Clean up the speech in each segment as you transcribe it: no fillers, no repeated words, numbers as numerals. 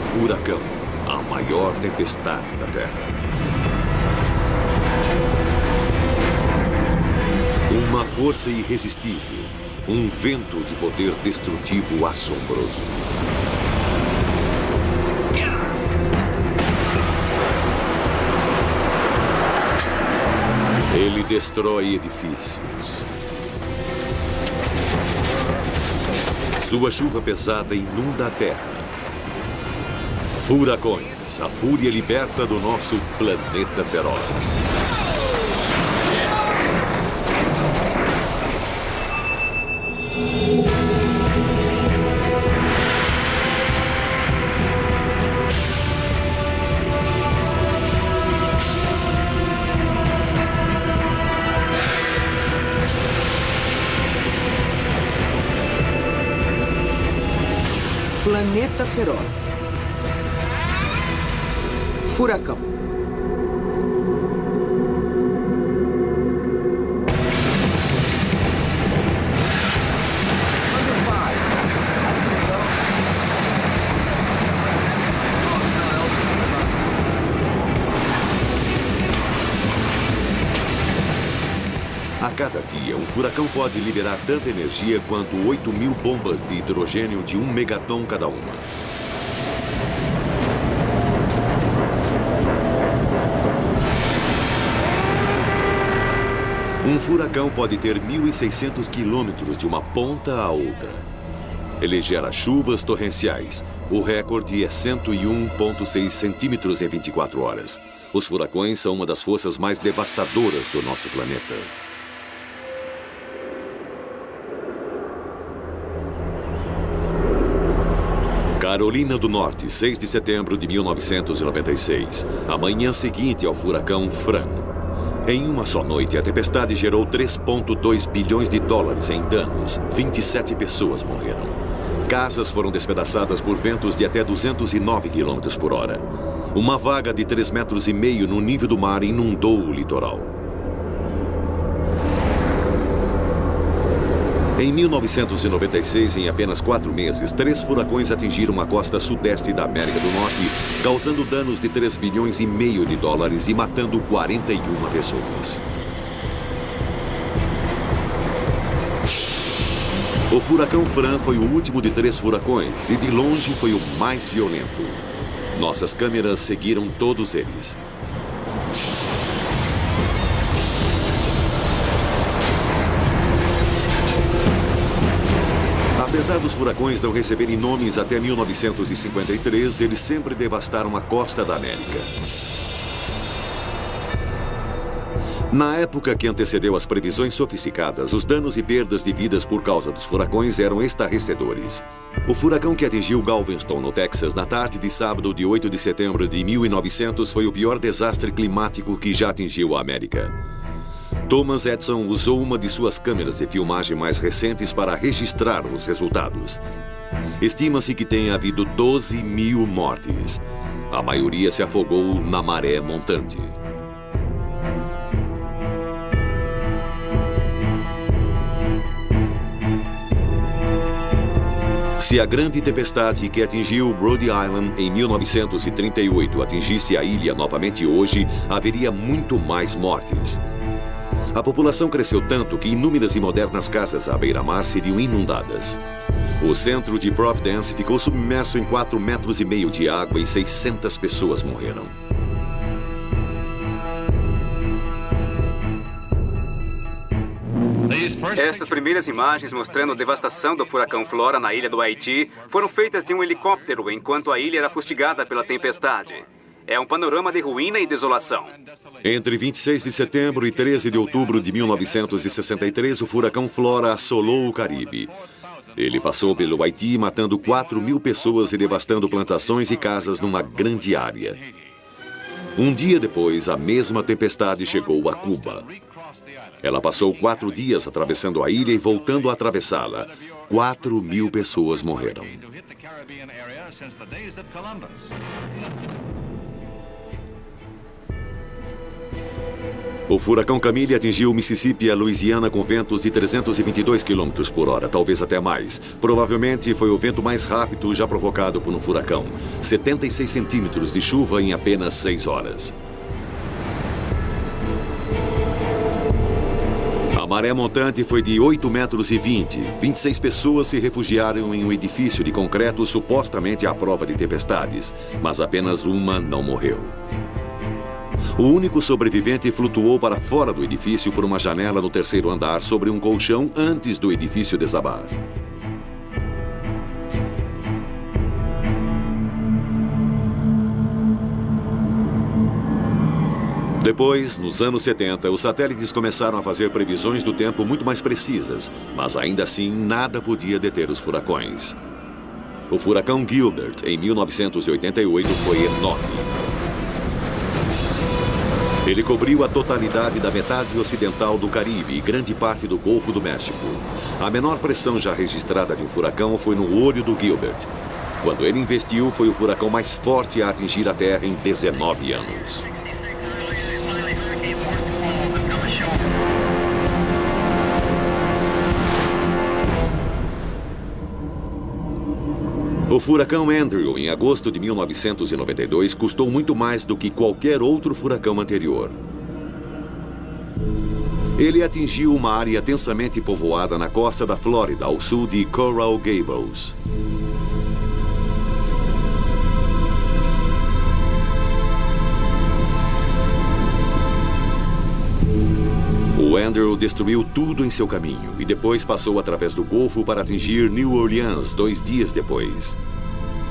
Furacão, a maior tempestade da Terra. Uma força irresistível, um vento de poder destrutivo assombroso. Ele destrói edifícios. Sua chuva pesada inunda a Terra. Furacões, a fúria liberta do nosso planeta feroz. Planeta feroz. Furacão. A cada dia, um furacão pode liberar tanta energia quanto 8.000 bombas de hidrogênio de 1 megaton cada uma. Um furacão pode ter 1.600 quilômetros de uma ponta a outra. Ele gera chuvas torrenciais. O recorde é 101,6 centímetros em 24 horas. Os furacões são uma das forças mais devastadoras do nosso planeta. Carolina do Norte, 6 de setembro de 1996. A manhã seguinte ao furacão Fran. Em uma só noite, a tempestade gerou 3,2 bilhões de dólares em danos. 27 pessoas morreram. Casas foram despedaçadas por ventos de até 209 km por hora. Uma vaga de 3,5 metros no nível do mar inundou o litoral. Em 1996, em apenas 4 meses, 3 furacões atingiram a costa sudeste da América do Norte, causando danos de 3,5 bilhões de dólares e matando 41 pessoas. O furacão Fran foi o último de 3 furacões e de longe foi o mais violento. Nossas câmeras seguiram todos eles. Apesar dos furacões não receberem nomes até 1953, eles sempre devastaram a costa da América. Na época que antecedeu as previsões sofisticadas, os danos e perdas de vidas por causa dos furacões eram estarrecedores. O furacão que atingiu Galveston, no Texas, na tarde de sábado de 8 de setembro de 1900 foi o pior desastre climático que já atingiu a América. Thomas Edison usou uma de suas câmeras de filmagem mais recentes para registrar os resultados. Estima-se que tenha havido 12.000 mortes. A maioria se afogou na maré montante. Se a grande tempestade que atingiu Rhode Island em 1938 atingisse a ilha novamente hoje, haveria muito mais mortes. A população cresceu tanto que inúmeras e modernas casas à beira-mar seriam inundadas. O centro de Providence ficou submerso em 4,5 metros de água e 600 pessoas morreram. Estas primeiras imagens mostrando a devastação do furacão Flora na ilha do Haiti foram feitas de um helicóptero enquanto a ilha era fustigada pela tempestade. É um panorama de ruína e desolação. Entre 26 de setembro e 13 de outubro de 1963, o furacão Flora assolou o Caribe. Ele passou pelo Haiti, matando 4.000 pessoas e devastando plantações e casas numa grande área. Um dia depois, a mesma tempestade chegou a Cuba. Ela passou 4 dias atravessando a ilha e voltando a atravessá-la. 4.000 pessoas morreram. O furacão Camille atingiu o Mississippi e a Louisiana com ventos de 322 km por hora, talvez até mais. Provavelmente foi o vento mais rápido já provocado por um furacão. 76 centímetros de chuva em apenas 6 horas. A maré montante foi de 8,20 metros. 26 pessoas se refugiaram em um edifício de concreto supostamente à prova de tempestades, mas apenas uma não morreu. O único sobrevivente flutuou para fora do edifício por uma janela no 3º andar sobre um colchão antes do edifício desabar. Depois, nos anos 70, os satélites começaram a fazer previsões do tempo muito mais precisas, mas ainda assim nada podia deter os furacões. O furacão Gilbert, em 1988, foi enorme. Ele cobriu a totalidade da metade ocidental do Caribe e grande parte do Golfo do México. A menor pressão já registrada de um furacão foi no olho do Gilbert. Quando ele investiu, foi o furacão mais forte a atingir a Terra em 19 anos. O furacão Andrew, em agosto de 1992, custou muito mais do que qualquer outro furacão anterior. Ele atingiu uma área densamente povoada na costa da Flórida, ao sul de Coral Gables. O Andrew destruiu tudo em seu caminho e depois passou através do Golfo para atingir New Orleans 2 dias depois.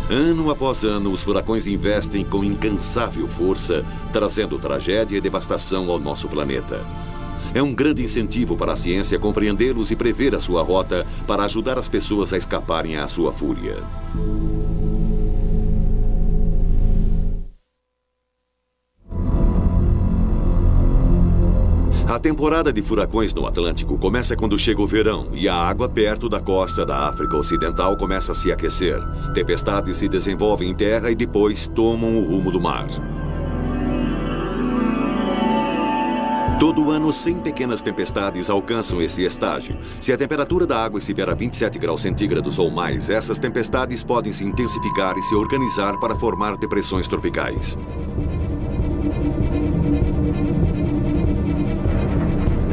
Ano após ano, os furacões investem com incansável força, trazendo tragédia e devastação ao nosso planeta. É um grande incentivo para a ciência compreendê-los e prever a sua rota para ajudar as pessoas a escaparem à sua fúria. A temporada de furacões no Atlântico começa quando chega o verão e a água perto da costa da África Ocidental começa a se aquecer. Tempestades se desenvolvem em terra e depois tomam o rumo do mar. Todo ano, 100 pequenas tempestades alcançam esse estágio. Se a temperatura da água estiver a 27 graus centígrados ou mais, essas tempestades podem se intensificar e se organizar para formar depressões tropicais.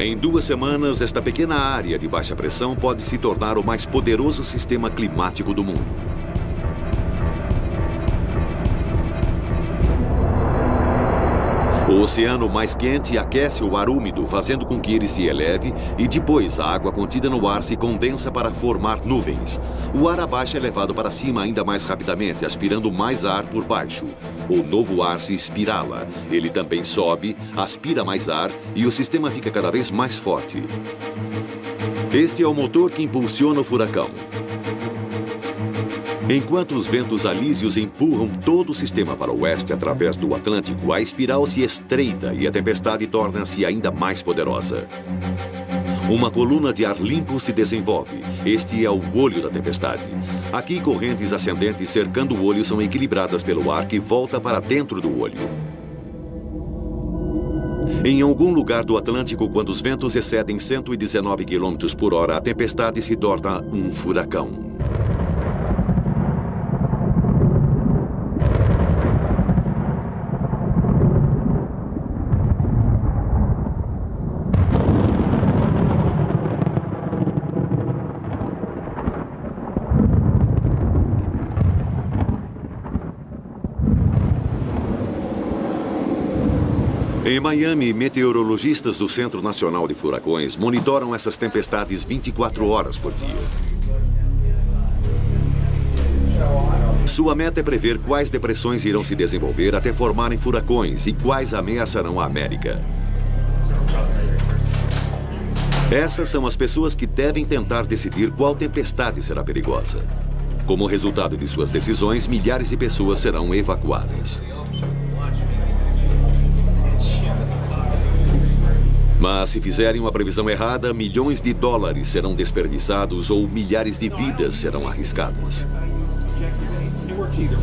Em 2 semanas, esta pequena área de baixa pressão pode se tornar o mais poderoso sistema climático do mundo. O oceano mais quente aquece o ar úmido, fazendo com que ele se eleve e depois a água contida no ar se condensa para formar nuvens. O ar abaixo é levado para cima ainda mais rapidamente, aspirando mais ar por baixo. O novo ar se espirala. Ele também sobe, aspira mais ar e o sistema fica cada vez mais forte. Este é o motor que impulsiona o furacão. Enquanto os ventos alísios empurram todo o sistema para o oeste através do Atlântico, a espiral se estreita e a tempestade torna-se ainda mais poderosa. Uma coluna de ar limpo se desenvolve. Este é o olho da tempestade. Aqui, correntes ascendentes cercando o olho são equilibradas pelo ar que volta para dentro do olho. Em algum lugar do Atlântico, quando os ventos excedem 119 km por hora, a tempestade se torna um furacão. Em Miami, meteorologistas do Centro Nacional de Furacões monitoram essas tempestades 24 horas por dia. Sua meta é prever quais depressões irão se desenvolver até formarem furacões e quais ameaçarão a América. Essas são as pessoas que devem tentar decidir qual tempestade será perigosa. Como resultado de suas decisões, milhares de pessoas serão evacuadas. Mas se fizerem uma previsão errada, milhões de dólares serão desperdiçados ou milhares de vidas serão arriscadas.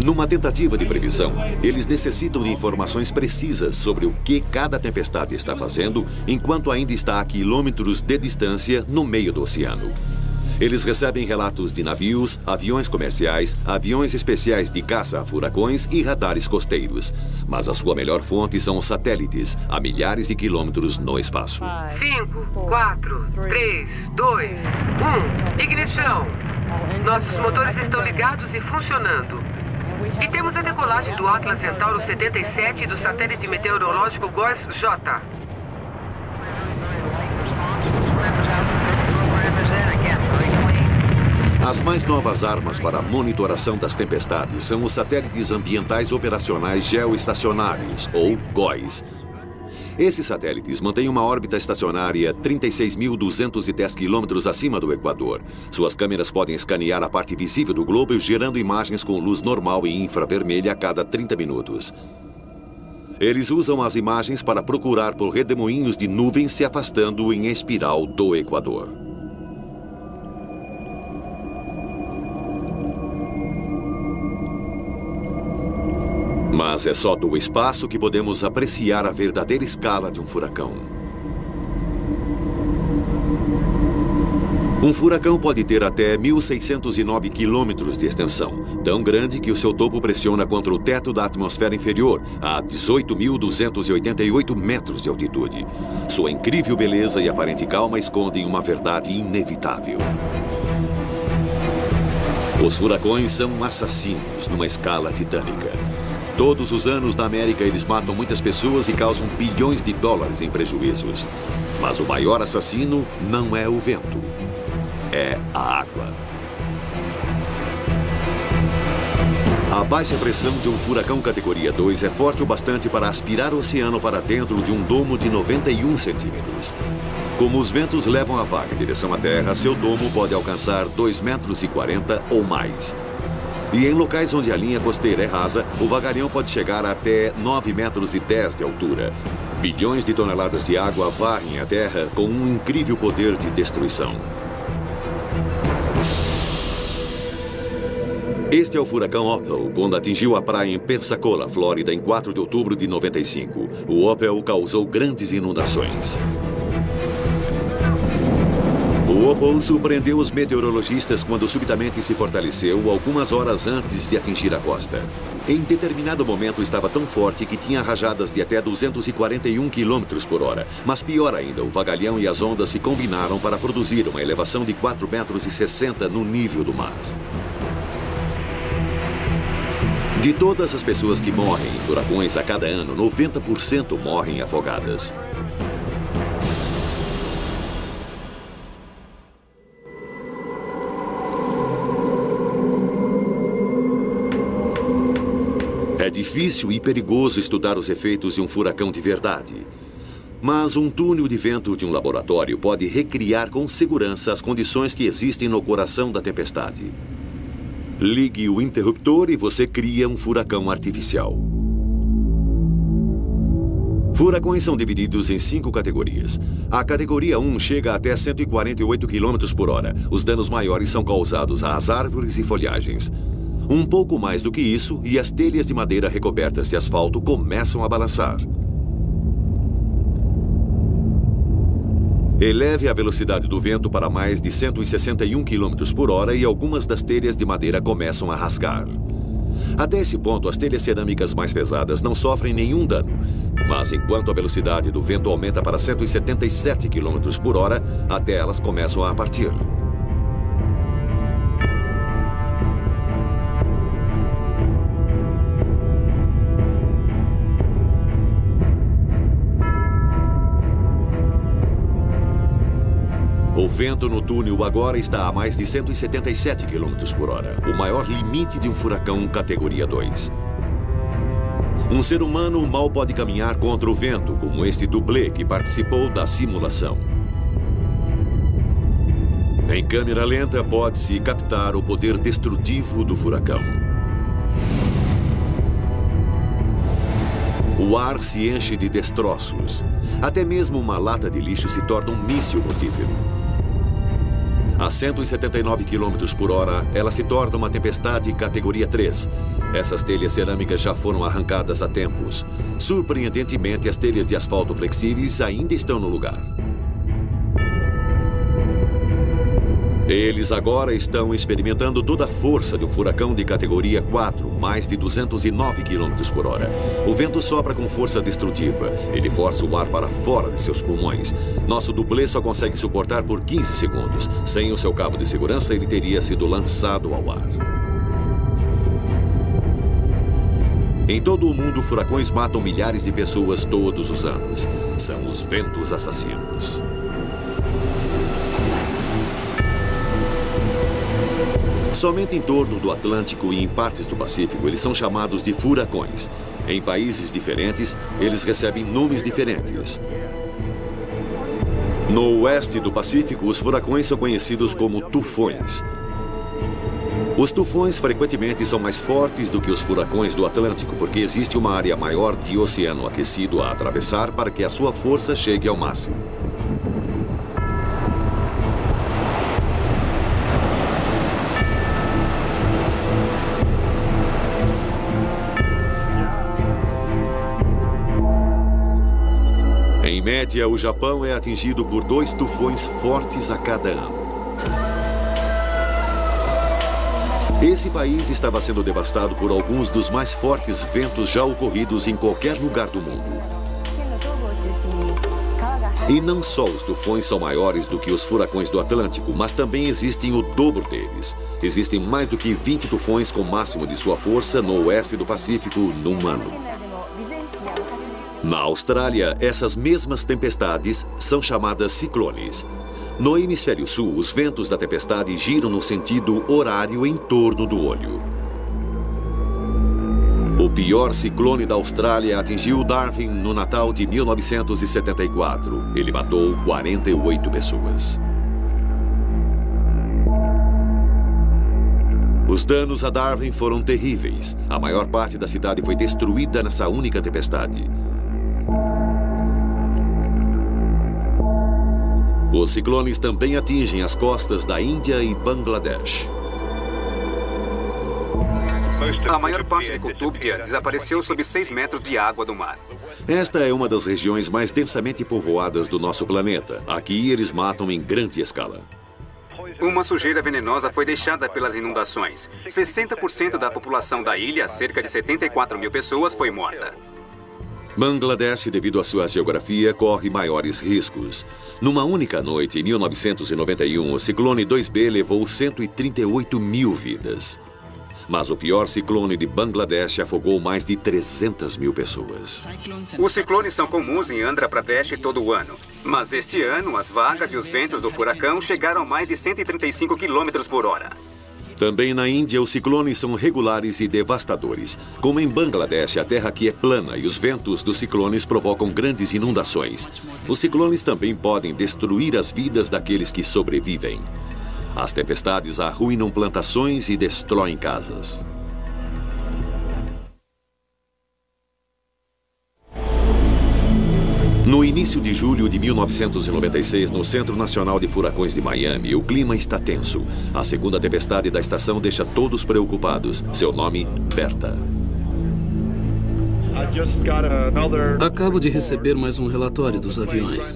Numa tentativa de previsão, eles necessitam de informações precisas sobre o que cada tempestade está fazendo enquanto ainda está a quilômetros de distância no meio do oceano. Eles recebem relatos de navios, aviões comerciais, aviões especiais de caça a furacões e radares costeiros. Mas a sua melhor fonte são os satélites, a milhares de quilômetros no espaço. 5, 4, 3, 2, 1. Ignição. Nossos motores estão ligados e funcionando. E temos a decolagem do Atlas Centauro 77 e do satélite meteorológico GOES-J. As mais novas armas para a monitoração das tempestades são os satélites ambientais operacionais geoestacionários, ou GOES. Esses satélites mantêm uma órbita estacionária 36.210 quilômetros acima do Equador. Suas câmeras podem escanear a parte visível do globo, gerando imagens com luz normal e infravermelha a cada 30 minutos. Eles usam as imagens para procurar por redemoinhos de nuvens se afastando em espiral do Equador. Mas é só do espaço que podemos apreciar a verdadeira escala de um furacão. Um furacão pode ter até 1.609 quilômetros de extensão, tão grande que o seu topo pressiona contra o teto da atmosfera inferior, a 18.288 metros de altitude. Sua incrível beleza e aparente calma escondem uma verdade inevitável. Os furacões são assassinos numa escala titânica. Todos os anos na América eles matam muitas pessoas e causam bilhões de dólares em prejuízos. Mas o maior assassino não é o vento, é a água. A baixa pressão de um furacão categoria 2 é forte o bastante para aspirar o oceano para dentro de um domo de 91 centímetros. Como os ventos levam a vaga em direção à terra, seu domo pode alcançar 2,40 metros ou mais. E em locais onde a linha costeira é rasa, o vagalhão pode chegar até 9,10 metros de altura. Bilhões de toneladas de água varrem a terra com um incrível poder de destruição. Este é o furacão Opal, quando atingiu a praia em Pensacola, Flórida, em 4 de outubro de 95. O Opal causou grandes inundações. O Opal surpreendeu os meteorologistas quando subitamente se fortaleceu algumas horas antes de atingir a costa. Em determinado momento estava tão forte que tinha rajadas de até 241 km por hora. Mas pior ainda, o vagalhão e as ondas se combinaram para produzir uma elevação de 4,60 metros no nível do mar. De todas as pessoas que morrem em furacões a cada ano, 90% morrem afogadas. É difícil e perigoso estudar os efeitos de um furacão de verdade. Mas um túnel de vento de um laboratório pode recriar com segurança as condições que existem no coração da tempestade. Ligue o interruptor e você cria um furacão artificial. Furacões são divididos em 5 categorias. A categoria 1 chega até 148 km por hora. Os danos maiores são causados às árvores e folhagens. Um pouco mais do que isso, e as telhas de madeira recobertas de asfalto começam a balançar. Eleve a velocidade do vento para mais de 161 km por hora e algumas das telhas de madeira começam a rasgar. Até esse ponto, as telhas cerâmicas mais pesadas não sofrem nenhum dano. Mas enquanto a velocidade do vento aumenta para 177 km por hora, até elas começam a partir. O vento no túnel agora está a mais de 177 km por hora, o maior limite de um furacão categoria 2. Um ser humano mal pode caminhar contra o vento, como este dublê que participou da simulação. Em câmera lenta, pode-se captar o poder destrutivo do furacão. O ar se enche de destroços. Até mesmo uma lata de lixo se torna um míssil mortífero. A 179 km por hora, ela se torna uma tempestade categoria 3. Essas telhas cerâmicas já foram arrancadas há tempos. Surpreendentemente, as telhas de asfalto flexíveis ainda estão no lugar. Eles agora estão experimentando toda a força de um furacão de categoria 4, mais de 209 km por hora. O vento sopra com força destrutiva. Ele força o ar para fora de seus pulmões. Nosso dublê só consegue suportar por 15 segundos. Sem o seu cabo de segurança, ele teria sido lançado ao ar. Em todo o mundo, furacões matam milhares de pessoas todos os anos. São os ventos assassinos. Somente em torno do Atlântico e em partes do Pacífico, eles são chamados de furacões. Em países diferentes, eles recebem nomes diferentes. No oeste do Pacífico, os furacões são conhecidos como tufões. Os tufões frequentemente são mais fortes do que os furacões do Atlântico, porque existe uma área maior de oceano aquecido a atravessar para que a sua força chegue ao máximo. Em média, o Japão é atingido por 2 tufões fortes a cada ano. Esse país estava sendo devastado por alguns dos mais fortes ventos já ocorridos em qualquer lugar do mundo. E não só os tufões são maiores do que os furacões do Atlântico, mas também existem o dobro deles. Existem mais do que 20 tufões com máximo de sua força no oeste do Pacífico num ano. Na Austrália, essas mesmas tempestades são chamadas ciclones. No hemisfério sul, os ventos da tempestade giram no sentido horário em torno do olho. O pior ciclone da Austrália atingiu Darwin no Natal de 1974. Ele matou 48 pessoas. Os danos a Darwin foram terríveis. A maior parte da cidade foi destruída nessa única tempestade. Os ciclones também atingem as costas da Índia e Bangladesh. A maior parte de Kutubdia desapareceu sob 6 metros de água do mar. Esta é uma das regiões mais densamente povoadas do nosso planeta. Aqui eles matam em grande escala. Uma sujeira venenosa foi deixada pelas inundações. 60% da população da ilha, cerca de 74 mil pessoas, foi morta. Bangladesh, devido à sua geografia, corre maiores riscos. Numa única noite, em 1991, o ciclone 2B levou 138 mil vidas. Mas o pior ciclone de Bangladesh afogou mais de 300 mil pessoas. Os ciclones são comuns em Andhra Pradesh todo o ano. Mas este ano, as vagas e os ventos do furacão chegaram a mais de 135 km por hora. Também na Índia, os ciclones são regulares e devastadores. Como em Bangladesh, a terra aqui é plana e os ventos dos ciclones provocam grandes inundações. Os ciclones também podem destruir as vidas daqueles que sobrevivem. As tempestades arruinam plantações e destroem casas. No início de julho de 1996, no Centro Nacional de Furacões de Miami, o clima está tenso. A segunda tempestade da estação deixa todos preocupados. Seu nome, Berta. Acabo de receber mais um relatório dos aviões.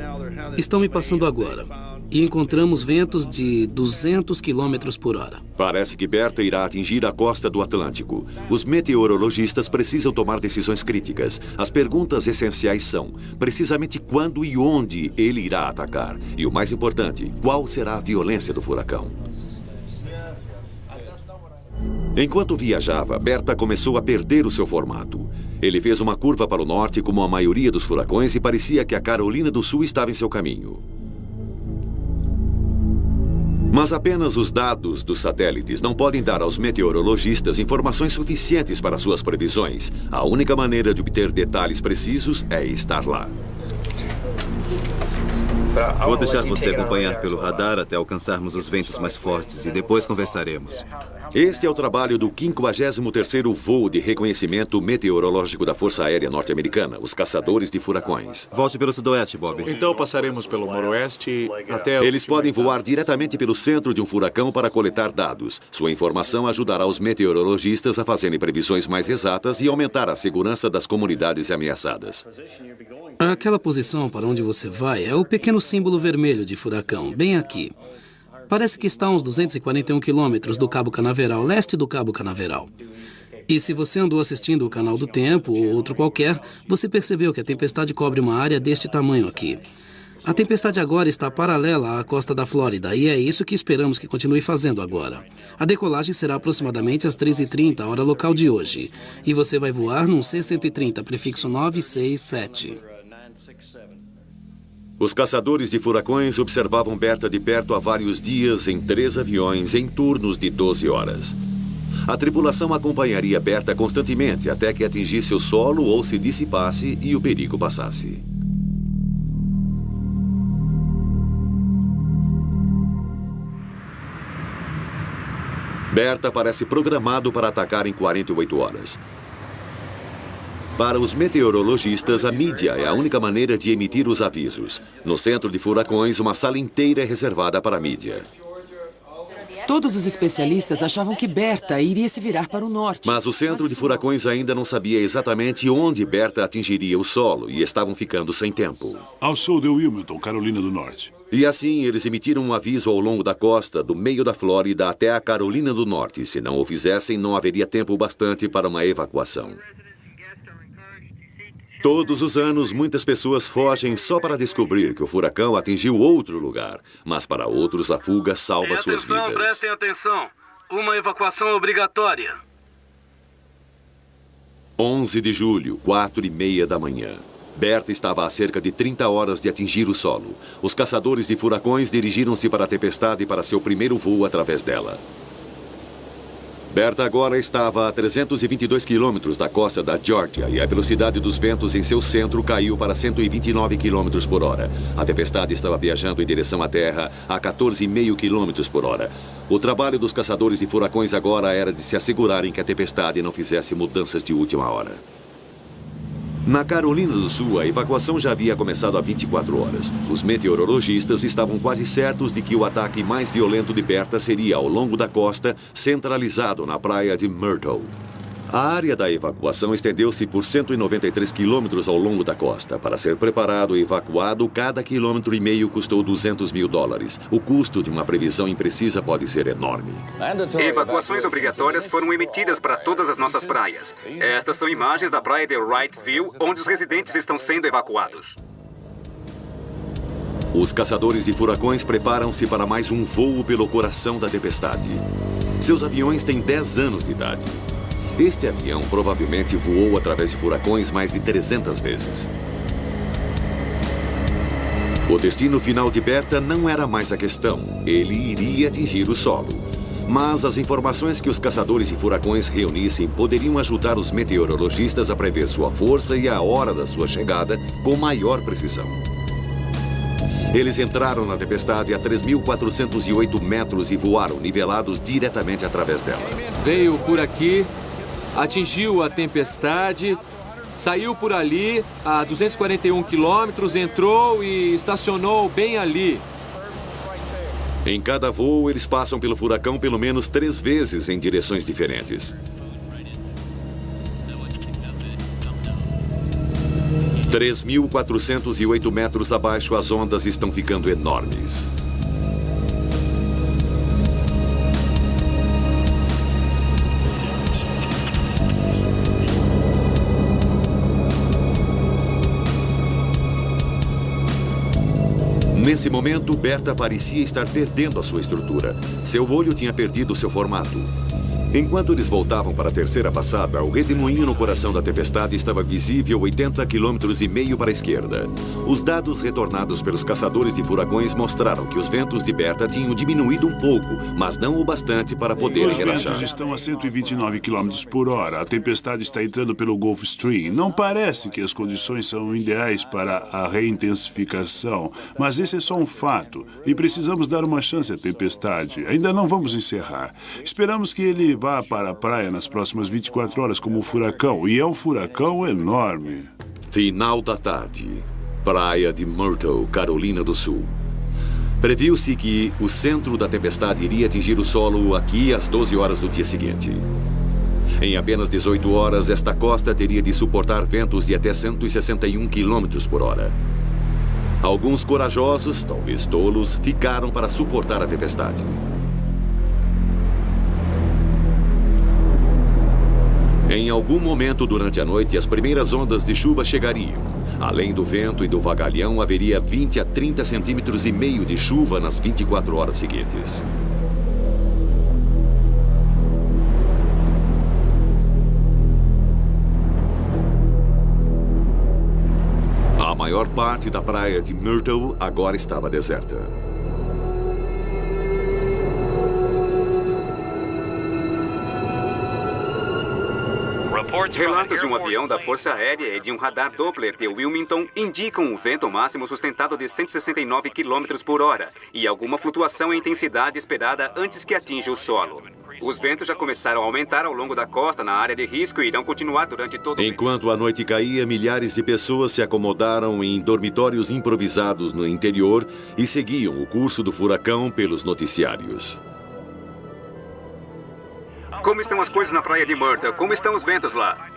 Estão me passando agora. E encontramos ventos de 200 km por hora. Parece que Berta irá atingir a costa do Atlântico. Os meteorologistas precisam tomar decisões críticas. As perguntas essenciais são, precisamente quando e onde ele irá atacar? E o mais importante, qual será a violência do furacão? Enquanto viajava, Berta começou a perder o seu formato. Ele fez uma curva para o norte, como a maioria dos furacões, e parecia que a Carolina do Sul estava em seu caminho. Mas apenas os dados dos satélites não podem dar aos meteorologistas informações suficientes para suas previsões. A única maneira de obter detalhes precisos é estar lá. Vou deixar você acompanhar pelo radar até alcançarmos os ventos mais fortes e depois conversaremos. Este é o trabalho do 53º Voo de Reconhecimento Meteorológico da Força Aérea Norte-Americana, os Caçadores de Furacões. Volte pelo sudoeste, Bob. Então passaremos pelo noroeste até... Eles podem voar diretamente pelo centro de um furacão para coletar dados. Sua informação ajudará os meteorologistas a fazerem previsões mais exatas e aumentar a segurança das comunidades ameaçadas. Aquela posição para onde você vai é o pequeno símbolo vermelho de furacão, bem aqui. Parece que está a uns 241 quilômetros do Cabo Canaveral, leste do Cabo Canaveral. E se você andou assistindo o Canal do Tempo ou outro qualquer, você percebeu que a tempestade cobre uma área deste tamanho aqui. A tempestade agora está paralela à costa da Flórida e é isso que esperamos que continue fazendo agora. A decolagem será aproximadamente às 3h30, hora local de hoje. E você vai voar num C-130, prefixo 967. Os caçadores de furacões observavam Berta de perto há vários dias em 3 aviões em turnos de 12 horas. A tripulação acompanharia Berta constantemente até que atingisse o solo ou se dissipasse e o perigo passasse. Berta parece programado para atacar em 48 horas. Para os meteorologistas, a mídia é a única maneira de emitir os avisos. No centro de furacões, uma sala inteira é reservada para a mídia. Todos os especialistas achavam que Berta iria se virar para o norte. Mas o centro de furacões ainda não sabia exatamente onde Berta atingiria o solo e estavam ficando sem tempo. Ao sul de Wilmington, Carolina do Norte. E assim, eles emitiram um aviso ao longo da costa, do meio da Flórida até a Carolina do Norte. Se não o fizessem, não haveria tempo bastante para uma evacuação. Todos os anos, muitas pessoas fogem só para descobrir que o furacão atingiu outro lugar. Mas para outros, a fuga salva suas vidas. Prestem atenção. Uma evacuação obrigatória. 11 de julho, 4h30 da manhã. Berta estava a cerca de 30 horas de atingir o solo. Os caçadores de furacões dirigiram-se para a tempestade para seu primeiro voo através dela. Berta agora estava a 322 quilômetros da costa da Geórgia e a velocidade dos ventos em seu centro caiu para 129 quilômetros por hora. A tempestade estava viajando em direção à Terra a 14,5 quilômetros por hora. O trabalho dos caçadores de furacões agora era de se assegurarem que a tempestade não fizesse mudanças de última hora. Na Carolina do Sul, a evacuação já havia começado há 24 horas. Os meteorologistas estavam quase certos de que o ataque mais violento de Berta seria ao longo da costa, centralizado na praia de Myrtle. A área da evacuação estendeu-se por 193 quilômetros ao longo da costa. Para ser preparado e evacuado, cada quilômetro e meio custou $200 mil. O custo de uma previsão imprecisa pode ser enorme. Evacuações obrigatórias foram emitidas para todas as nossas praias. Estas são imagens da praia de Wrightsville, onde os residentes estão sendo evacuados. Os caçadores de furacões preparam-se para mais um voo pelo coração da tempestade. Seus aviões têm 10 anos de idade. Este avião provavelmente voou através de furacões mais de 300 vezes. O destino final de Berta não era mais a questão. Ele iria atingir o solo. Mas as informações que os caçadores de furacões reunissem poderiam ajudar os meteorologistas a prever sua força e a hora da sua chegada com maior precisão. Eles entraram na tempestade a 3.408 metros e voaram nivelados diretamente através dela. Veio por aqui, atingiu a tempestade, saiu por ali a 241 quilômetros, entrou e estacionou bem ali. Em cada voo, eles passam pelo furacão pelo menos 3 vezes em direções diferentes. 3.408 metros abaixo, as ondas estão ficando enormes. Nesse momento, Berta parecia estar perdendo a sua estrutura. Seu olho tinha perdido seu formato. Enquanto eles voltavam para a terceira passada, o redemoinho no coração da tempestade estava visível 80,5 km para a esquerda. Os dados retornados pelos caçadores de furacões mostraram que os ventos de Berta tinham diminuído um pouco, mas não o bastante para poderem relaxar. Os ventos estão a 129 km por hora. A tempestade está entrando pelo Gulf Stream. Não parece que as condições são ideais para a reintensificação, mas esse é só um fato. E precisamos dar uma chance à tempestade. Ainda não vamos encerrar. Esperamos que ele vá para a praia nas próximas 24 horas como um furacão. E é um furacão enorme. Final da tarde. Praia de Myrtle, Carolina do Sul. Previu-se que o centro da tempestade iria atingir o solo aqui às 12 horas do dia seguinte. Em apenas 18 horas, esta costa teria de suportar ventos de até 161 km por hora. Alguns corajosos, talvez tolos, ficaram para suportar a tempestade. Em algum momento durante a noite, as primeiras ondas de chuva chegariam. Além do vento e do vagalhão, haveria 20 a 30 centímetros e meio de chuva nas 24 horas seguintes. A maior parte da praia de Myrtle agora estava deserta. Relatos de um avião da Força Aérea e de um radar Doppler de Wilmington indicam um vento máximo sustentado de 169 km por hora e alguma flutuação em intensidade esperada antes que atinja o solo. Os ventos já começaram a aumentar ao longo da costa na área de risco e irão continuar durante todo o mês. Enquanto a noite caía, milhares de pessoas se acomodaram em dormitórios improvisados no interior e seguiam o curso do furacão pelos noticiários. Como estão as coisas na praia de Myrtle? Como estão os ventos lá?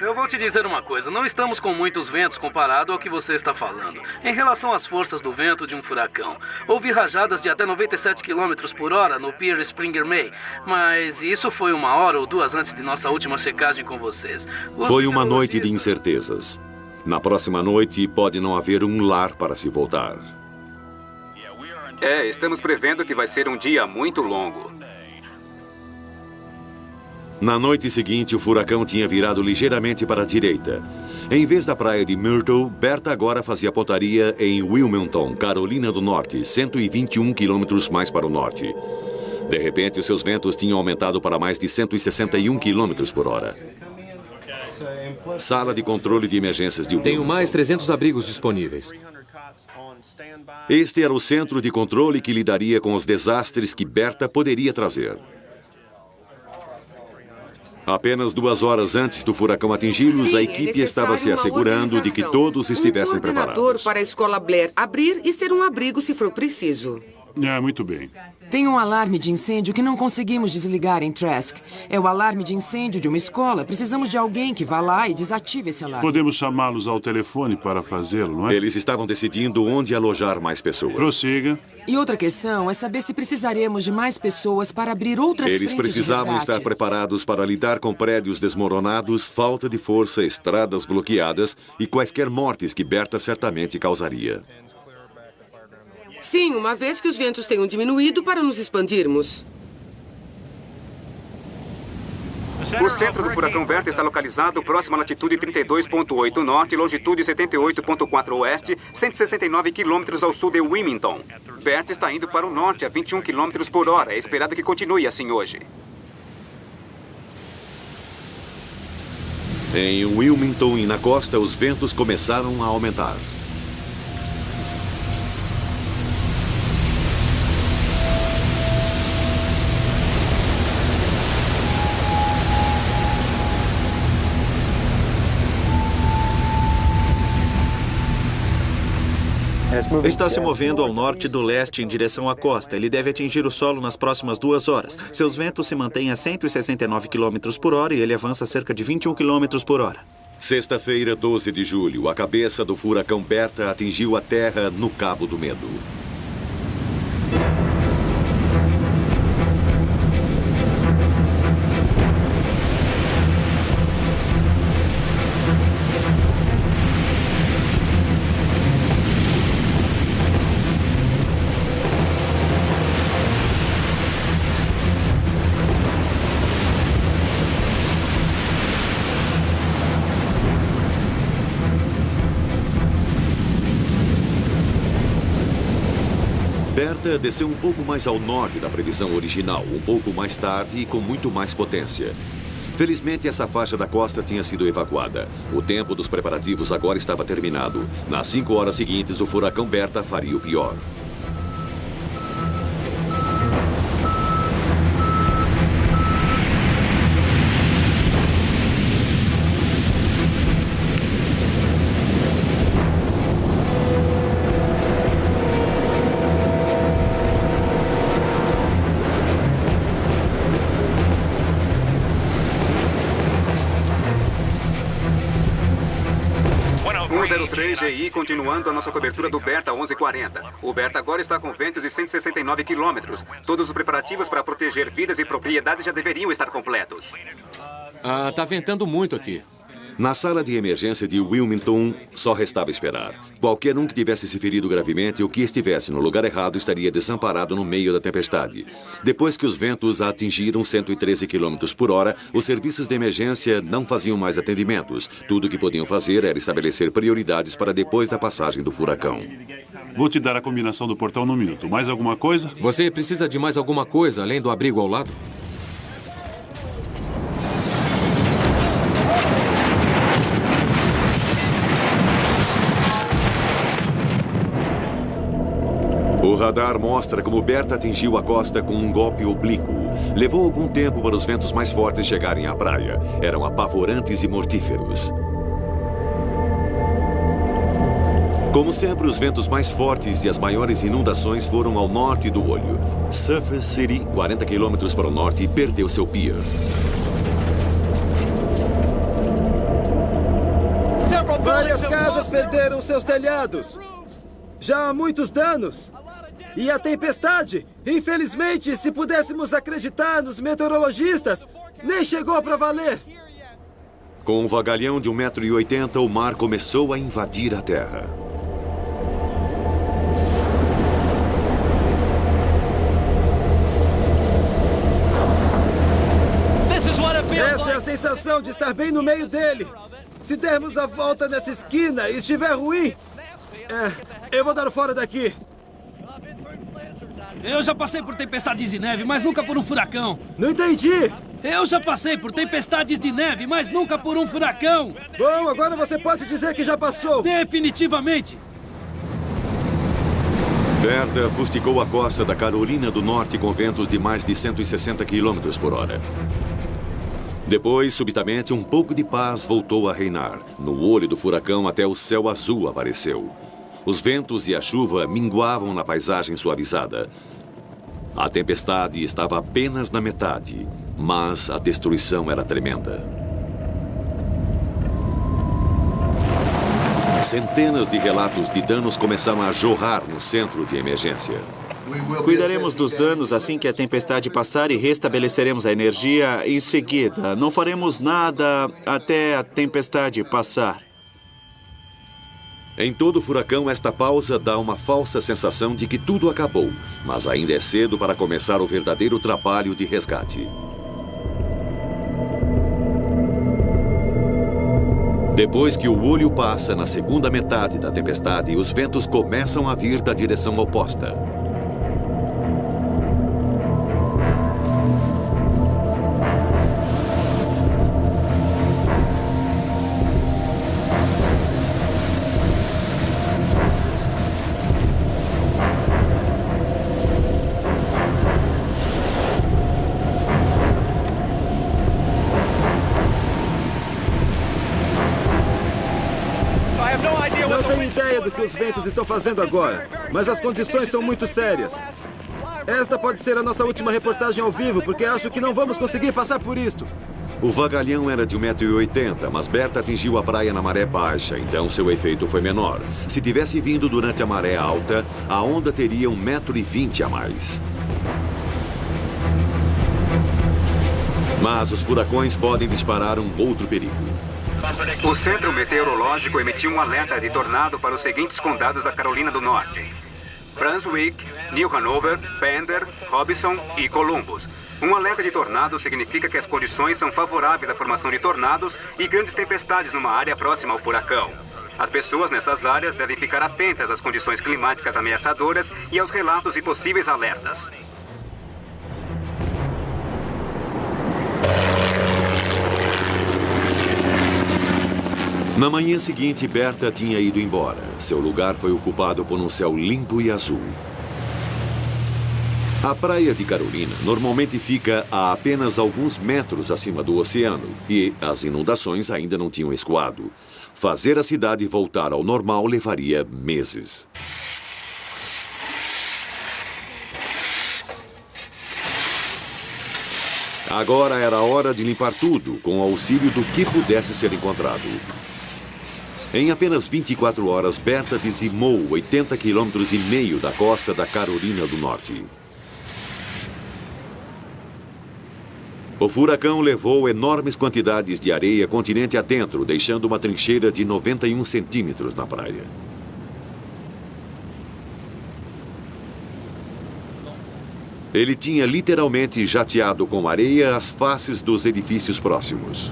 Eu vou te dizer uma coisa, não estamos com muitos ventos comparado ao que você está falando. Em relação às forças do vento de um furacão, houve rajadas de até 97 km por hora no Pier Springer May, mas isso foi 1 hora ou 2 antes de nossa última checagem com vocês. Foi uma noite de incertezas. Na próxima noite pode não haver um lar para se voltar. Estamos prevendo que vai ser um dia muito longo. Na noite seguinte, o furacão tinha virado ligeiramente para a direita. Em vez da praia de Myrtle, Berta agora fazia pontaria em Wilmington, Carolina do Norte, 121 quilômetros mais para o norte. De repente, os seus ventos tinham aumentado para mais de 161 quilômetros por hora. Sala de controle de emergências de Wilmington. Tenho mais 300 abrigos disponíveis. Este era o centro de controle que lidaria com os desastres que Berta poderia trazer. Apenas 2 horas antes do furacão atingi-los, a equipe estava se assegurando de que todos estivessem preparados. Um coordenador para a escola Blair abrir e ser um abrigo se for preciso. Muito bem. Tem um alarme de incêndio que não conseguimos desligar em Trask. É o alarme de incêndio de uma escola. Precisamos de alguém que vá lá e desative esse alarme. Podemos chamá-los ao telefone para fazê-lo, não é? Eles estavam decidindo onde alojar mais pessoas. Prossiga. E outra questão é saber se precisaremos de mais pessoas para abrir outras frentes Eles de precisavam resgate. estar preparados para lidar com prédios desmoronados, falta de força, estradas bloqueadas e quaisquer mortes que Berta certamente causaria. Sim, uma vez que os ventos tenham diminuído para nos expandirmos. O centro do furacão Berta está localizado próximo à latitude 32,8 norte, longitude 78,4 oeste, 169 quilômetros ao sul de Wilmington. Berta está indo para o norte a 21 quilômetros por hora. É esperado que continue assim hoje. Em Wilmington e na costa, os ventos começaram a aumentar. Está se movendo ao norte do leste em direção à costa. Ele deve atingir o solo nas próximas 2 horas. Seus ventos se mantêm a 169 km por hora e ele avança a cerca de 21 km por hora. Sexta-feira, 12 de julho, a cabeça do furacão Berta atingiu a terra no Cabo do Medo. Berta desceu um pouco mais ao norte da previsão original, um pouco mais tarde e com muito mais potência. Felizmente, essa faixa da costa tinha sido evacuada. O tempo dos preparativos agora estava terminado. Nas 5 horas seguintes, o furacão Berta faria o pior. GI continuando a nossa cobertura do Berta 1140. O Berta agora está com ventos de 169 quilômetros. Todos os preparativos para proteger vidas e propriedades já deveriam estar completos. Tá ventando muito aqui. Na sala de emergência de Wilmington, só restava esperar. Qualquer um que tivesse se ferido gravemente ou que estivesse no lugar errado estaria desamparado no meio da tempestade. Depois que os ventos atingiram 113 km por hora, os serviços de emergência não faziam mais atendimentos. Tudo o que podiam fazer era estabelecer prioridades para depois da passagem do furacão. Vou te dar a combinação do portão num minuto. Mais alguma coisa? Você precisa de mais alguma coisa além do abrigo ao lado? O radar mostra como Berta atingiu a costa com um golpe oblíquo. Levou algum tempo para os ventos mais fortes chegarem à praia. Eram apavorantes e mortíferos. Como sempre, os ventos mais fortes e as maiores inundações foram ao norte do olho. Surfer City, 40 quilômetros para o norte, perdeu seu pier. Várias casas perderam seus telhados. Já há muitos danos. E a tempestade, infelizmente, se pudéssemos acreditar nos meteorologistas, nem chegou para valer. Com um vagalhão de 1,80 m, o mar começou a invadir a terra. Essa é a sensação de estar bem no meio dele. Se dermos a volta nessa esquina e estiver ruim, eu vou dar o fora daqui. Eu já passei por tempestades de neve, mas nunca por um furacão. Não entendi. Eu já passei por tempestades de neve, mas nunca por um furacão. Bom, agora você pode dizer que já passou. Definitivamente. Berta fustigou a costa da Carolina do Norte com ventos de mais de 160 km por hora. Depois, subitamente, um pouco de paz voltou a reinar. No olho do furacão, até o céu azul apareceu. Os ventos e a chuva minguavam na paisagem suavizada. A tempestade estava apenas na metade, mas a destruição era tremenda. Centenas de relatos de danos começaram a jorrar no centro de emergência. Cuidaremos dos danos assim que a tempestade passar e restabeleceremos a energia em seguida. Não faremos nada até a tempestade passar. Em todo furacão, esta pausa dá uma falsa sensação de que tudo acabou, mas ainda é cedo para começar o verdadeiro trabalho de resgate. Depois que o olho passa na segunda metade da tempestade, os ventos começam a vir da direção oposta. Não tenho ideia do que os ventos estão fazendo agora, mas as condições são muito sérias. Esta pode ser a nossa última reportagem ao vivo, porque acho que não vamos conseguir passar por isto. O vagalhão era de 1,80 m, mas Berta atingiu a praia na maré baixa, então seu efeito foi menor. Se tivesse vindo durante a maré alta, a onda teria 1,20 m a mais. Mas os furacões podem disparar um outro perigo. O Centro Meteorológico emitiu um alerta de tornado para os seguintes condados da Carolina do Norte: Brunswick, New Hanover, Pender, Robinson e Columbus. Um alerta de tornado significa que as condições são favoráveis à formação de tornados e grandes tempestades numa área próxima ao furacão. As pessoas nessas áreas devem ficar atentas às condições climáticas ameaçadoras e aos relatos de possíveis alertas. Na manhã seguinte, Berta tinha ido embora. Seu lugar foi ocupado por um céu limpo e azul. A praia de Carolina normalmente fica a apenas alguns metros acima do oceano e as inundações ainda não tinham escoado. Fazer a cidade voltar ao normal levaria meses. Agora era hora de limpar tudo, com o auxílio do que pudesse ser encontrado. Em apenas 24 horas, Berta dizimou 80,5 km da costa da Carolina do Norte. O furacão levou enormes quantidades de areia continente adentro, deixando uma trincheira de 91 centímetros na praia. Ele tinha literalmente jateado com areia as faces dos edifícios próximos.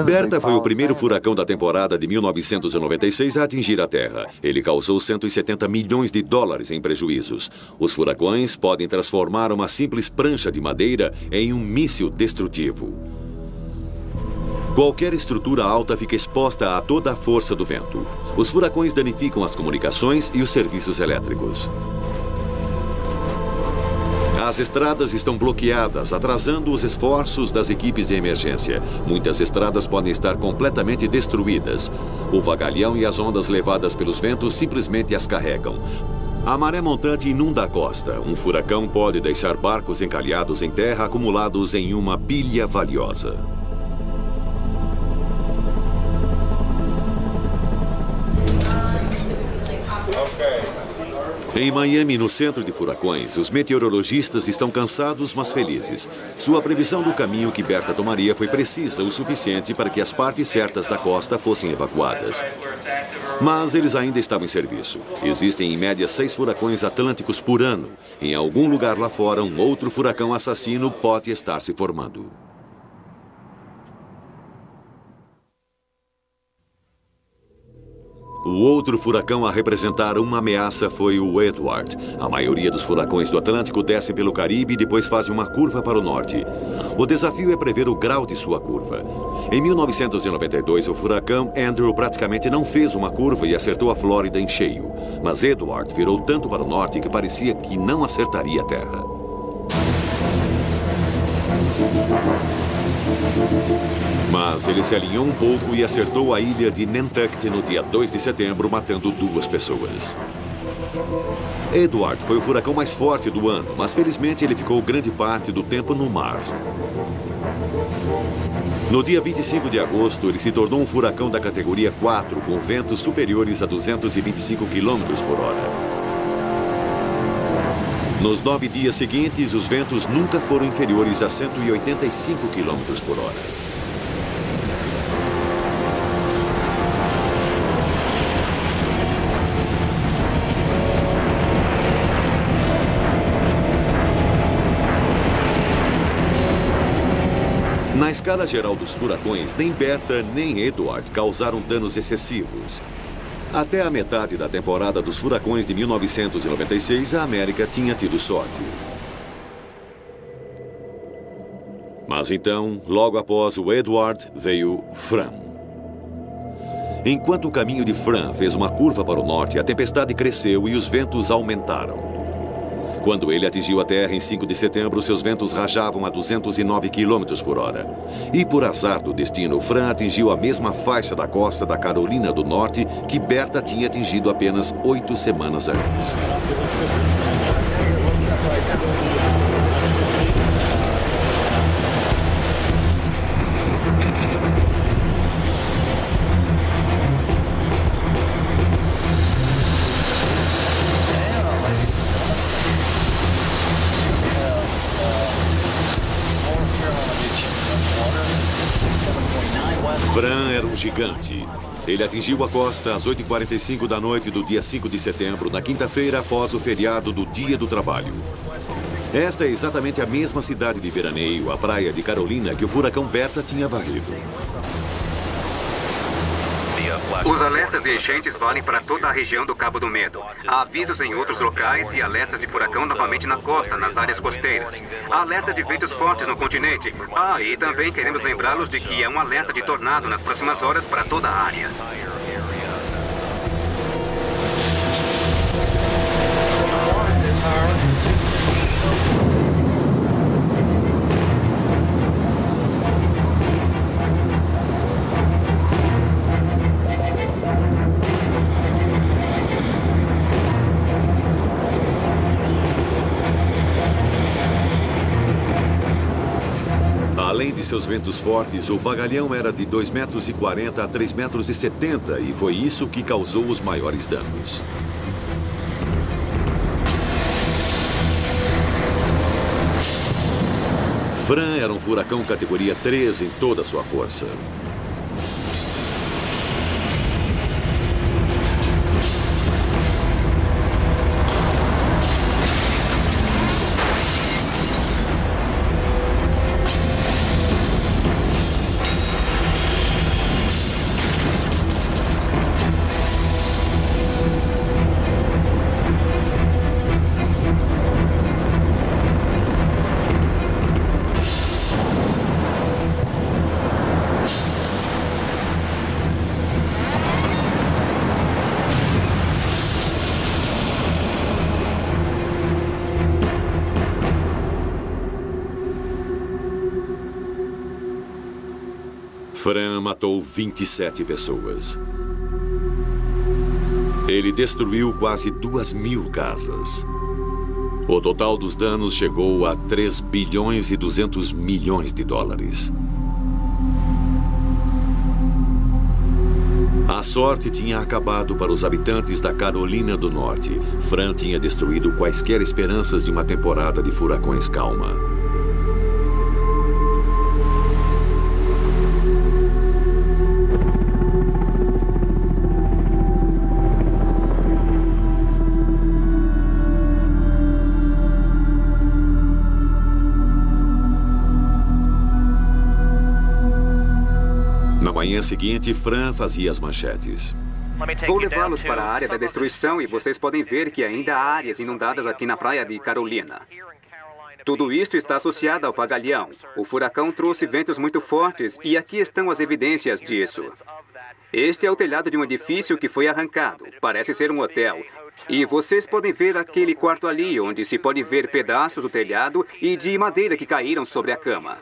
Berta foi o primeiro furacão da temporada de 1996 a atingir a Terra. Ele causou 170 milhões de dólares em prejuízos. Os furacões podem transformar uma simples prancha de madeira em um míssil destrutivo. Qualquer estrutura alta fica exposta a toda a força do vento. Os furacões danificam as comunicações e os serviços elétricos. As estradas estão bloqueadas, atrasando os esforços das equipes de emergência. Muitas estradas podem estar completamente destruídas. O vagalhão e as ondas levadas pelos ventos simplesmente as carregam. A maré montante inunda a costa. Um furacão pode deixar barcos encalhados em terra acumulados em uma pilha valiosa. Em Miami, no centro de furacões, os meteorologistas estão cansados, mas felizes. Sua previsão do caminho que Berta tomaria foi precisa o suficiente para que as partes certas da costa fossem evacuadas. Mas eles ainda estavam em serviço. Existem, em média, 6 furacões atlânticos por ano. Em algum lugar lá fora, um outro furacão assassino pode estar se formando. O outro furacão a representar uma ameaça foi o Edward. A maioria dos furacões do Atlântico descem pelo Caribe e depois fazem uma curva para o norte. O desafio é prever o grau de sua curva. Em 1992, o furacão Andrew praticamente não fez uma curva e acertou a Flórida em cheio. Mas Edward virou tanto para o norte que parecia que não acertaria a terra. Mas ele se alinhou um pouco e acertou a ilha de Nantucket no dia 2 de setembro, matando 2 pessoas. Edward foi o furacão mais forte do ano, mas felizmente ele ficou grande parte do tempo no mar. No dia 25 de agosto, ele se tornou um furacão da categoria 4, com ventos superiores a 225 km por hora. Nos 9 dias seguintes, os ventos nunca foram inferiores a 185 km por hora. Na escala geral dos furacões, nem Berta nem Edward causaram danos excessivos. Até a metade da temporada dos furacões de 1996, a América tinha tido sorte. Mas então, logo após o Edward, veio Fran. Enquanto o caminho de Fran fez uma curva para o norte, a tempestade cresceu e os ventos aumentaram. Quando ele atingiu a terra em 5 de setembro, seus ventos rajavam a 209 km por hora. E por azar do destino, Fran atingiu a mesma faixa da costa da Carolina do Norte que Berta tinha atingido apenas 8 semanas antes. Fran era um gigante. Ele atingiu a costa às 8h45 da noite do dia 5 de setembro, na quinta-feira após o feriado do Dia do Trabalho. Esta é exatamente a mesma cidade de veraneio, a praia de Carolina, que o furacão Berta tinha varrido. Os alertas de enchentes valem para toda a região do Cabo do Medo. Há avisos em outros locais e alertas de furacão novamente na costa, nas áreas costeiras. Há alertas de ventos fortes no continente. E também queremos lembrá-los de que é um alerta de tornado nas próximas horas para toda a área. Além de seus ventos fortes, o vagalhão era de 2,40 metros a 3,70 metros e foi isso que causou os maiores danos. Fran era um furacão categoria 3 em toda a sua força. Fran matou 27 pessoas. Ele destruiu quase 2.000 casas. O total dos danos chegou a 3 bilhões e 200 milhões de dólares. A sorte tinha acabado para os habitantes da Carolina do Norte. Fran tinha destruído quaisquer esperanças de uma temporada de furacões calma. Na manhã seguinte, Fran fazia as manchetes. Vou levá-los para a área da destruição e vocês podem ver que ainda há áreas inundadas aqui na praia de Carolina. Tudo isto está associado ao vagalhão. O furacão trouxe ventos muito fortes e aqui estão as evidências disso. Este é o telhado de um edifício que foi arrancado. Parece ser um hotel. E vocês podem ver aquele quarto ali, onde se pode ver pedaços do telhado e de madeira que caíram sobre a cama.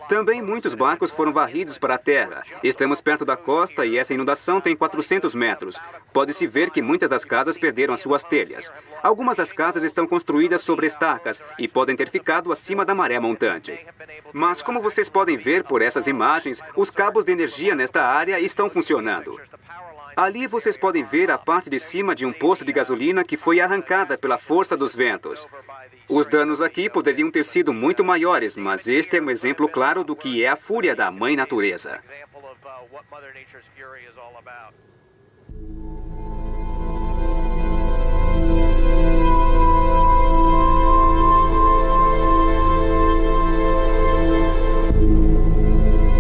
Também muitos barcos foram varridos para a terra. Estamos perto da costa e essa inundação tem 400 metros. Pode-se ver que muitas das casas perderam as suas telhas. Algumas das casas estão construídas sobre estacas e podem ter ficado acima da maré montante. Mas como vocês podem ver por essas imagens, os cabos de energia nesta área estão funcionando. Ali vocês podem ver a parte de cima de um posto de gasolina que foi arrancada pela força dos ventos. Os danos aqui poderiam ter sido muito maiores, mas este é um exemplo claro do que é a fúria da Mãe Natureza.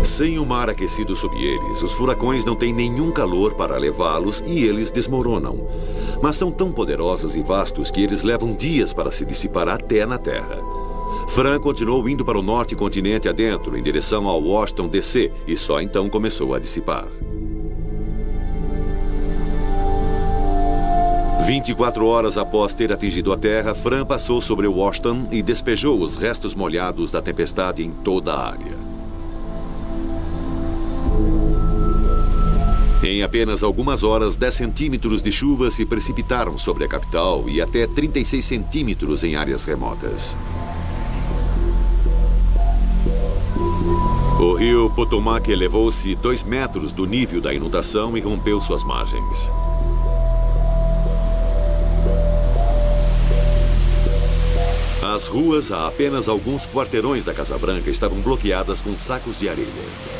Sem o mar aquecido sob eles, os furacões não têm nenhum calor para levá-los e eles desmoronam. Mas são tão poderosos e vastos que eles levam dias para se dissipar até na Terra. Fran continuou indo para o norte continente adentro, em direção ao Washington, D.C., e só então começou a dissipar. 24 horas após ter atingido a Terra, Fran passou sobre Washington e despejou os restos molhados da tempestade em toda a área. Em apenas algumas horas, 10 centímetros de chuva se precipitaram sobre a capital e até 36 centímetros em áreas remotas. O rio Potomac elevou-se 2 metros do nível da inundação e rompeu suas margens. As ruas, a apenas alguns quarteirões da Casa Branca, estavam bloqueadas com sacos de areia.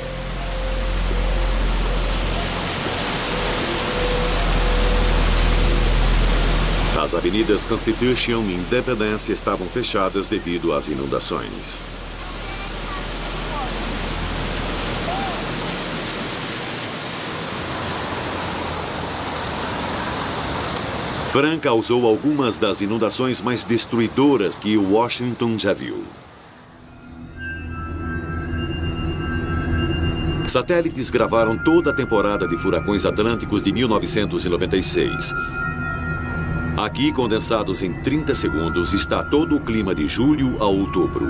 As avenidas Constitution e Independence estavam fechadas devido às inundações. Fran causou algumas das inundações mais destruidoras que Washington já viu. Satélites gravaram toda a temporada de furacões atlânticos de 1996. Aqui, condensados em 30 segundos, está todo o clima de julho a outubro.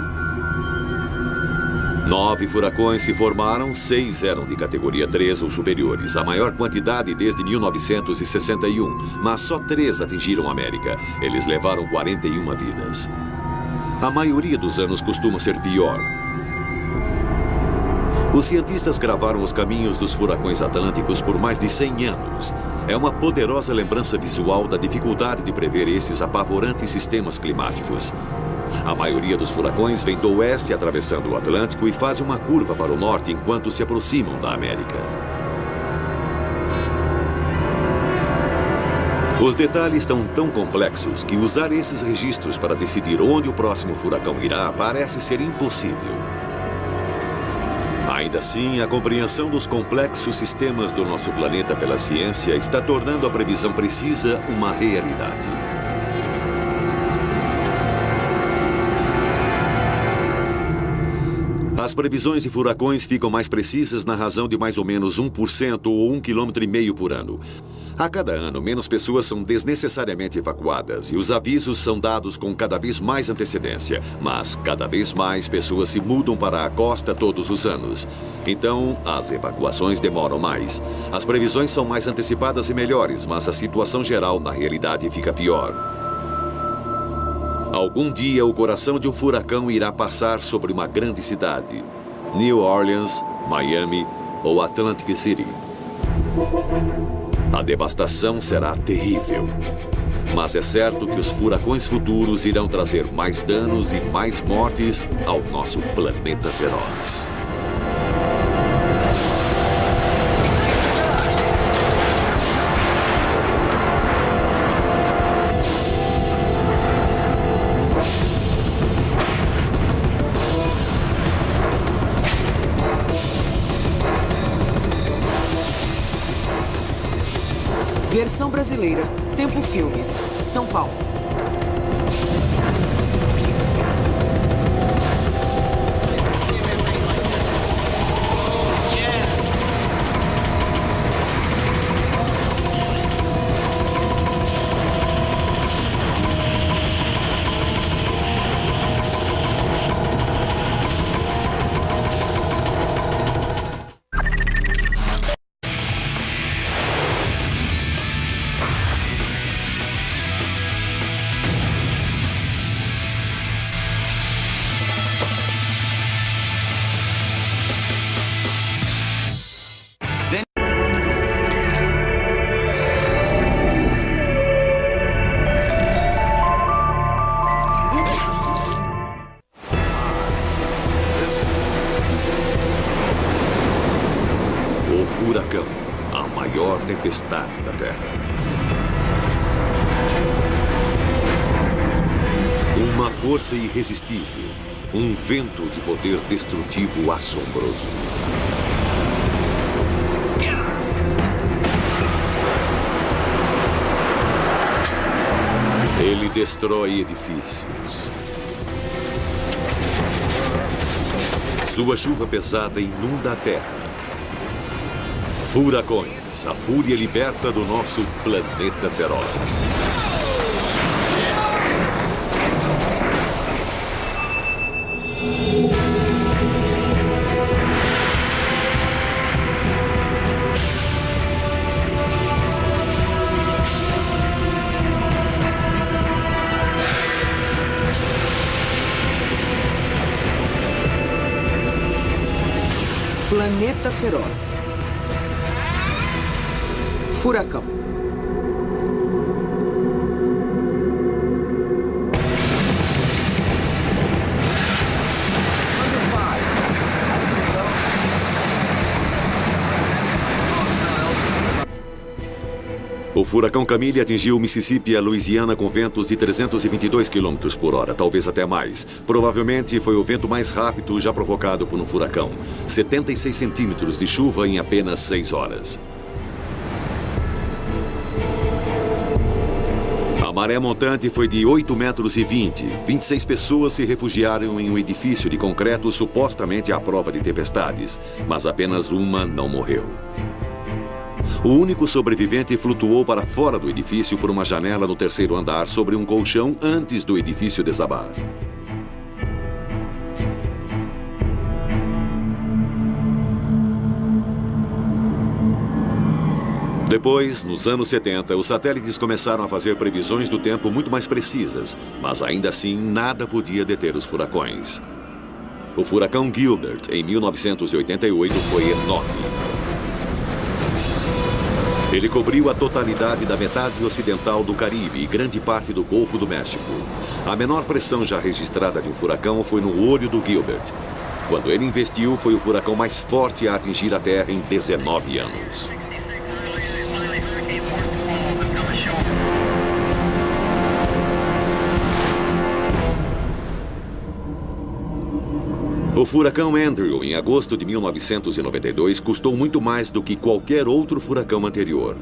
9 furacões se formaram, 6 eram de categoria 3 ou superiores, a maior quantidade desde 1961, mas só 3 atingiram a América. Eles levaram 41 vidas. A maioria dos anos costuma ser pior. Os cientistas gravaram os caminhos dos furacões atlânticos por mais de 100 anos. É uma poderosa lembrança visual da dificuldade de prever esses apavorantes sistemas climáticos. A maioria dos furacões vem do oeste atravessando o Atlântico e faz uma curva para o norte enquanto se aproximam da América. Os detalhes estão tão complexos que usar esses registros para decidir onde o próximo furacão irá parece ser impossível. Ainda assim, a compreensão dos complexos sistemas do nosso planeta pela ciência está tornando a previsão precisa uma realidade. As previsões de furacões ficam mais precisas na razão de mais ou menos 1% ou 1,5 km por ano. A cada ano, menos pessoas são desnecessariamente evacuadas e os avisos são dados com cada vez mais antecedência. Mas cada vez mais pessoas se mudam para a costa todos os anos. Então, as evacuações demoram mais. As previsões são mais antecipadas e melhores, mas a situação geral na realidade fica pior. Algum dia, o coração de um furacão irá passar sobre uma grande cidade. New Orleans, Miami ou Atlantic City. A devastação será terrível. Mas é certo que os furacões futuros irão trazer mais danos e mais mortes ao nosso planeta feroz. Versão brasileira. Tempo Filmes. São Paulo. Furacão, a maior tempestade da Terra. Uma força irresistível, um vento de poder destrutivo assombroso. Ele destrói edifícios. Sua chuva pesada inunda a Terra. Furacões, a fúria liberta do nosso planeta feroz. Planeta Feroz. Furacão. O furacão Camille atingiu o Mississippi e a Louisiana com ventos de 322 km por hora, talvez até mais. Provavelmente foi o vento mais rápido já provocado por um furacão. 76 centímetros de chuva em apenas 6 horas. maré montante foi de 8,20 metros. 26 pessoas se refugiaram em um edifício de concreto supostamente à prova de tempestades, mas apenas uma não morreu. O único sobrevivente flutuou para fora do edifício por uma janela no 3º andar sobre um colchão antes do edifício desabar. Depois, nos anos 70, os satélites começaram a fazer previsões do tempo muito mais precisas, mas ainda assim nada podia deter os furacões. O furacão Gilbert, em 1988, foi enorme. Ele cobriu a totalidade da metade ocidental do Caribe e grande parte do Golfo do México. A menor pressão já registrada de um furacão foi no olho do Gilbert. Quando ele investiu, foi o furacão mais forte a atingir a Terra em 19 anos. O furacão Andrew, em agosto de 1992, custou muito mais do que qualquer outro furacão anterior.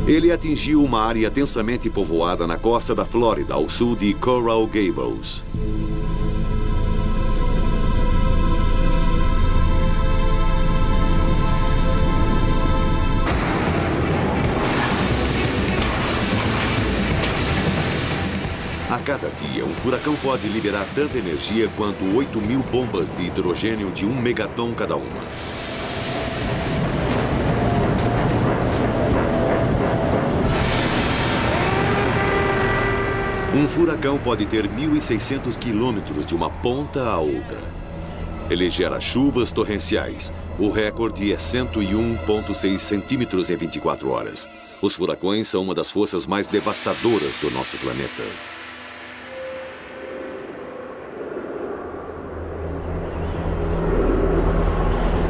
Ele atingiu uma área densamente povoada na costa da Flórida, ao sul de Coral Gables. A cada dia, um furacão pode liberar tanta energia quanto 8.000 bombas de hidrogênio de 1 megaton cada uma. Um furacão pode ter 1.600 quilômetros de uma ponta a outra. Ele gera chuvas torrenciais. O recorde é 101,6 centímetros em 24 horas. Os furacões são uma das forças mais devastadoras do nosso planeta.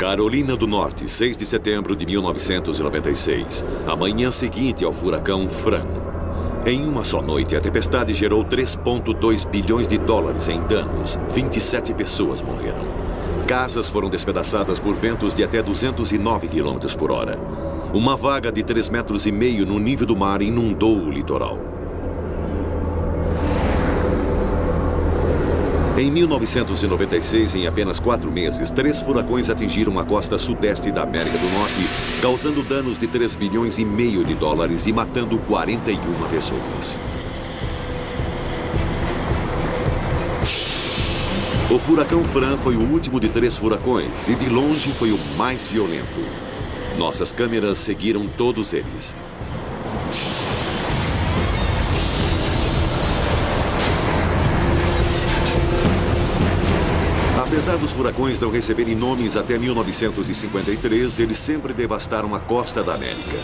Carolina do Norte, 6 de setembro de 1996. A manhã seguinte ao furacão Fran. Em uma só noite, a tempestade gerou 3,2 bilhões de dólares em danos. 27 pessoas morreram. Casas foram despedaçadas por ventos de até 209 km por hora. Uma vaga de 3,5 metros no nível do mar inundou o litoral. Em 1996, em apenas 4 meses, 3 furacões atingiram a costa sudeste da América do Norte, causando danos de 3,5 bilhões de dólares e matando 41 pessoas. O furacão Fran foi o último de 3 furacões e, de longe, foi o mais violento. Nossas câmeras seguiram todos eles. Apesar dos furacões não receberem nomes até 1953, eles sempre devastaram a costa da América.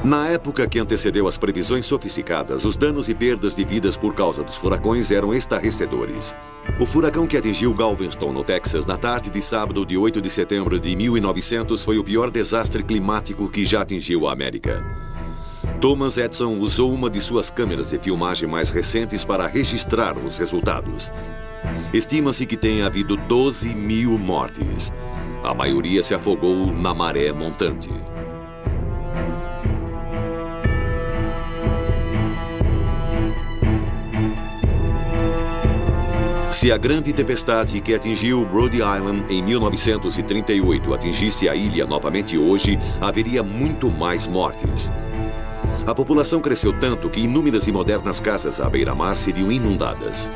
Na época que antecedeu as previsões sofisticadas, os danos e perdas de vidas por causa dos furacões eram estarrecedores. O furacão que atingiu Galveston, no Texas, na tarde de sábado de 8 de setembro de 1900 foi o pior desastre climático que já atingiu a América. Thomas Edison usou uma de suas câmeras de filmagem mais recentes para registrar os resultados. Estima-se que tenha havido 12.000 mortes. A maioria se afogou na maré montante. Se a grande tempestade que atingiu Rhode Island em 1938 atingisse a ilha novamente hoje, haveria muito mais mortes. A população cresceu tanto que inúmeras e modernas casas à beira-mar seriam inundadas.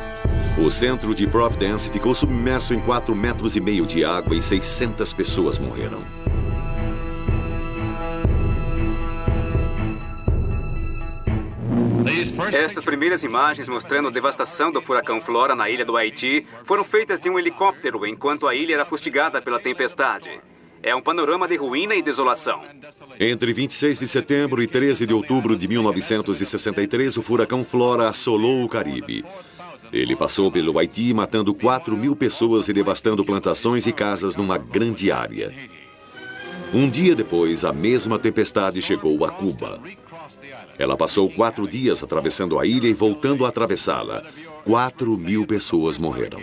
O centro de Providence ficou submerso em 4,5 metros de água e 600 pessoas morreram. Estas primeiras imagens mostrando a devastação do furacão Flora na ilha do Haiti foram feitas de um helicóptero enquanto a ilha era fustigada pela tempestade. É um panorama de ruína e desolação. Entre 26 de setembro e 13 de outubro de 1963, o furacão Flora assolou o Caribe. Ele passou pelo Haiti, matando 4.000 pessoas e devastando plantações e casas numa grande área. Um dia depois, a mesma tempestade chegou a Cuba. Ela passou 4 dias atravessando a ilha e voltando a atravessá-la. 4.000 pessoas morreram.